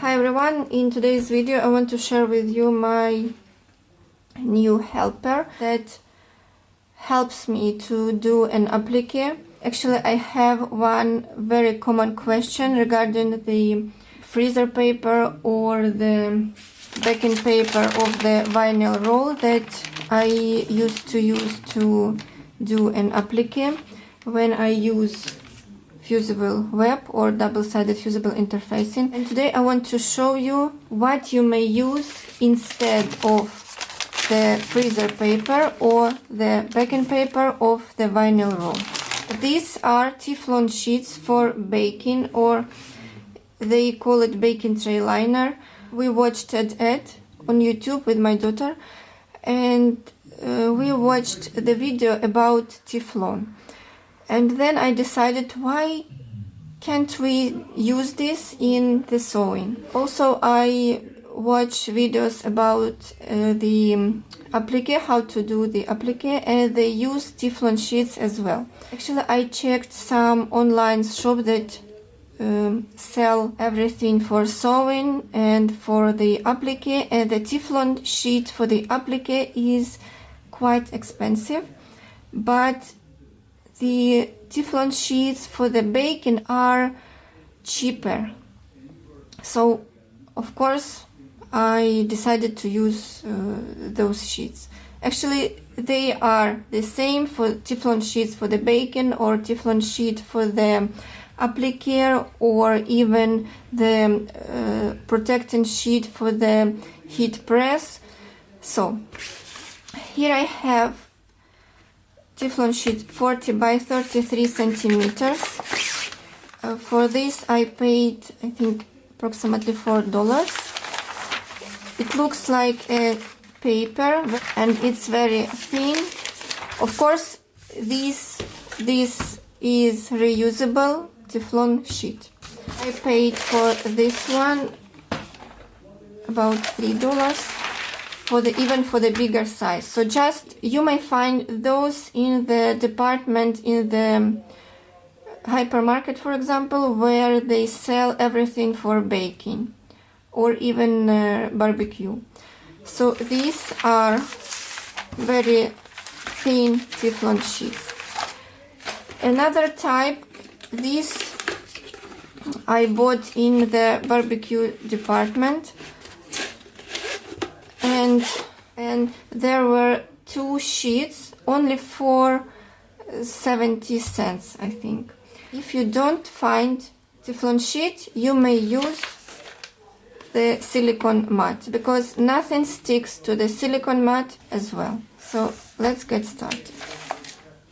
Hi everyone, in today's video I want to share with you my new helper that helps me to do an applique. Actually, I have one very common question regarding the freezer paper or the backing paper of the vinyl roll that I used to use to do an applique when I use fusible web or double-sided fusible interfacing. And today I want to show you what you may use instead of the freezer paper or the backing paper of the vinyl roll. These are Teflon sheets for baking, or they call it baking tray liner. We watched an ad on YouTube with my daughter, and we watched the video about Teflon. And then I decided, why can't we use this in the sewing? Also, I watch videos about the applique, how to do the applique, and they use Teflon sheets as well. Actually, I checked some online shop that sell everything for sewing and for the applique, and the Teflon sheet for the applique is quite expensive, but the Teflon sheets for the baking are cheaper. So, of course, I decided to use those sheets. Actually, they are the same for Teflon sheets for the baking, or Teflon sheet for the applique, or even the protecting sheet for the heat press. So, here I have Teflon sheet 40 by 33 centimeters. For this I paid, I think, approximately $4. It looks like a paper and it's very thin. Of course, this is reusable Teflon sheet. I paid for this one about $3. Even for the bigger size. So just, you may find those in the department in the hypermarket, for example, where they sell everything for baking or even barbecue. So these are very thin Teflon sheets. Another type, this I bought in the barbecue department, and there were two sheets only for 70 cents, I think. If you don't find Teflon sheet, you may use the silicone mat, because nothing sticks to the silicone mat as well. So let's get started.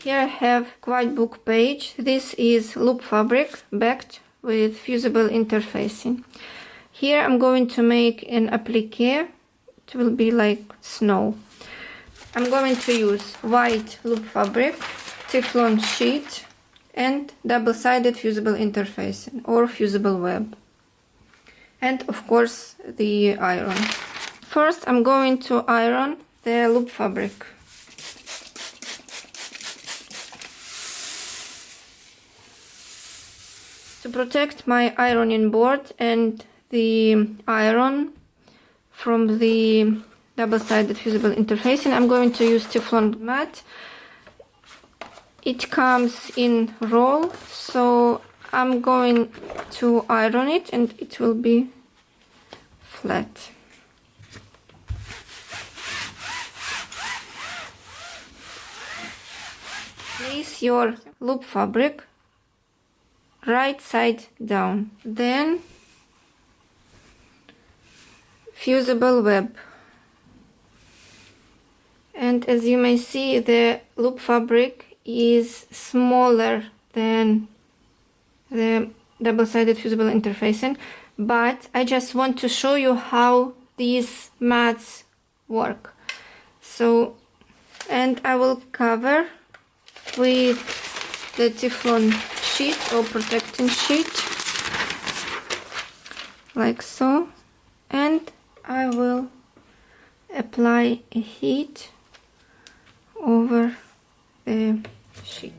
Here I have quite book page. This is loop fabric backed with fusible interfacing. Here I'm going to make an applique. It will be like snow. I'm going to use white loop fabric, Teflon sheet, and double-sided fusible interfacing or fusible web. And of course the iron. First I'm going to iron the loop fabric. To protect my ironing board and the iron from the double-sided fusible interfacing, I'm going to use Teflon mat. It comes in roll, so I'm going to iron it and it will be flat. Place your loop fabric right side down, then fusible web, and as you may see, the loop fabric is smaller than the double-sided fusible interfacing, but I just want to show you how these mats work. So, and I will cover with the Teflon sheet or protecting sheet like so, and I will apply a heat over the sheet.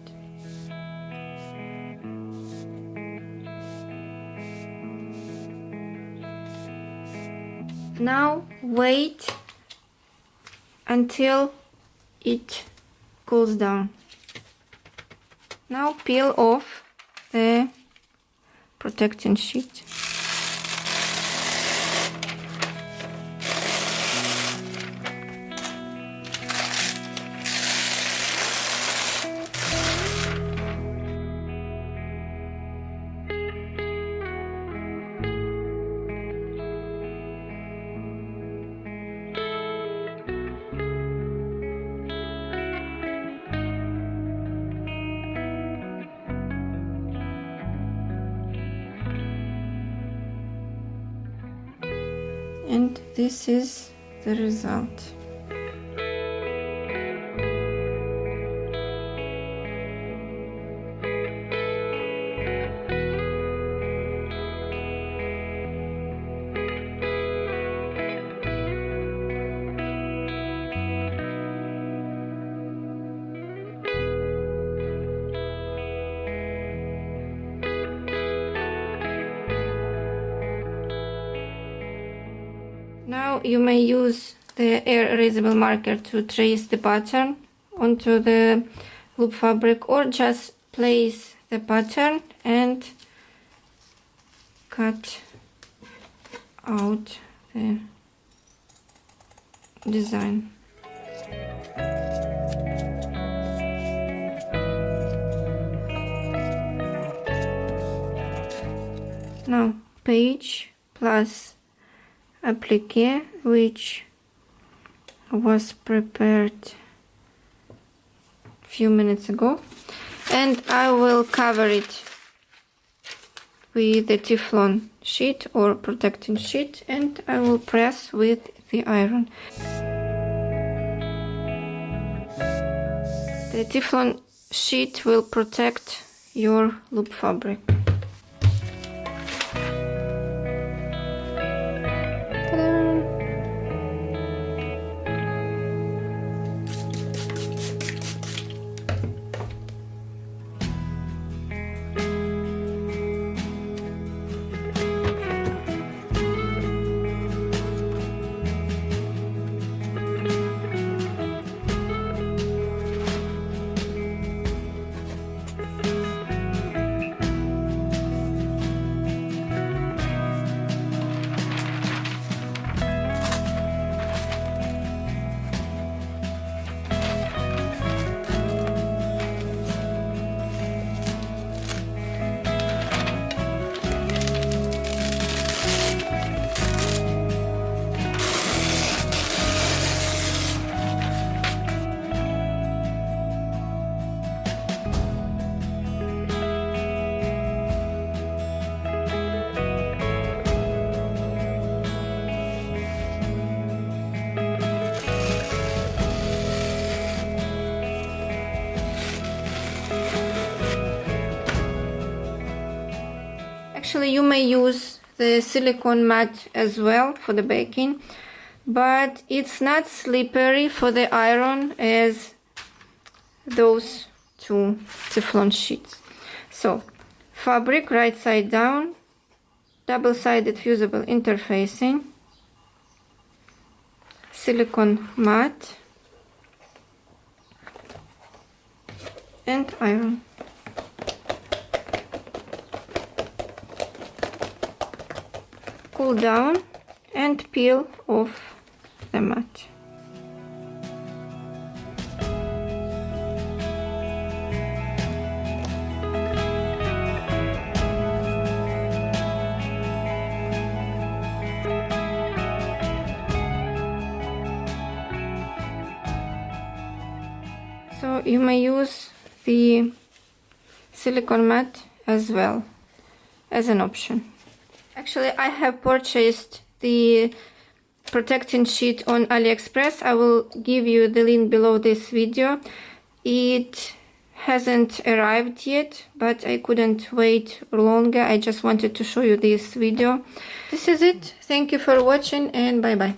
Now wait until it cools down. Now peel off the protecting sheet. And this is the result. Now you may use the air erasable marker to trace the pattern onto the loop fabric, or just place the pattern and cut out the design. Now page plus applique, which was prepared a few minutes ago, and I will cover it with the Teflon sheet or protecting sheet, and I will press with the iron. The Teflon sheet will protect your loop fabric. Actually, you may use the silicone mat as well for the baking, but it's not slippery for the iron as those two Teflon sheets. So, fabric right side down, double-sided fusible interfacing, silicone mat, and iron. Cool down and peel off the mat. So you may use the silicone mat as well as an option. Actually, I have purchased the protecting sheet on AliExpress. I will give you the link below this video. It hasn't arrived yet, but I couldn't wait longer. I just wanted to show you this video. This is it. Thank you for watching, and bye bye.